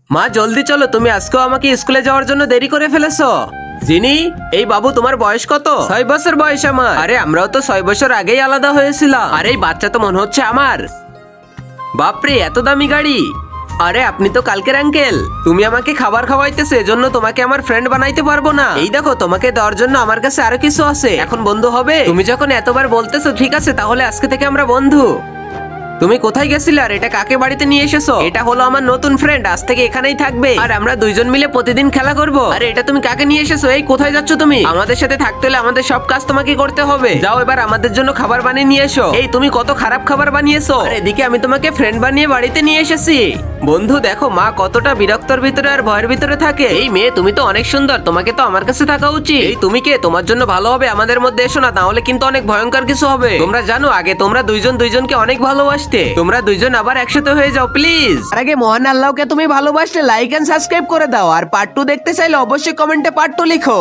মা জলদি চলো, তুমি আজকেও আমাকে স্কুলে যাওয়ার জন্য দেরি করে ফেলেছো। জিনি, এই বাবু তোমার বয়স কত? 6 বছর বয়স আমার। আরে আমরাও তো 6 বছর আগেই আলাদা হয়েছিলাম। আরে এই বাচ্চা তো মনে হচ্ছে আমার। বাপরে, এত দামি গাড়ি। আরে আপনি তো কালকের আঙ্কেল। তুমি আমাকে খাবার খাওয়াইতেছো, এজন্য তোমাকে আমার ফ্রেন্ড বানাইতে পারবো না। এই দেখো, তোমাকে দেওয়ার জন্য আমার কাছে আরো কিছু আছে। এখন বন্ধু হবে? তুমি যখন এতবার বলতেছো, ঠিক আছে তাহলে আজকে থেকে আমরা বন্ধু। তুমি কোথায় গেছিলে আর এটা কাকে বাড়িতে নিয়ে এসেছো? এটা হলো আমার নতুন ফ্রেন্ড, আজ থেকে এখানেই থাকবে আর আমরা দুইজন মিলে প্রতিদিন খেলা করব। আরে এটা তুমি কাকে নিয়ে এসেছো? এই কোথায় যাচ্ছ তুমি? আমাদের সাথে থাকতে হলে আমাদের সব কাজ তোমাকে করতে হবে। যাও এবার আমাদের জন্য খাবার বানিয়ে নিয়ে এসো। এই তুমি কত খারাপ খাবার বানিয়েছো। আর এদিকে আমি তোমাকে ফ্রেন্ড বানিয়ে বাড়িতে নিয়ে এসেছি। বন্ধু দেখো, মা কতটা বিরক্তর ভিতরে আর ভয়ের ভিতরে থাকে। এই মেয়ে, তুমি তো অনেক সুন্দর, তোমাকে তো আমার কাছে থাকা উচিত। এই তুমি কে? তোমার জন্য ভালো হবে আমাদের মধ্যে এসো না, তাহলে কিন্তু অনেক ভয়ঙ্কর কিছু হবে। তোমরা জানো আগে তোমরা দুইজন দুইজনকে অনেক ভালোবাসতে, তোমরা দুইজন আবার একসাথে হয়ে যাও প্লিজ। আর আগে মহান আল্লাহকে তুমি ভালোবাসলে লাইক এন্ড সাবস্ক্রাইব করে দাও। আর পার্ট 2 দেখতে চাইলে অবশ্যই কমেন্টে পার্ট 2 লিখো।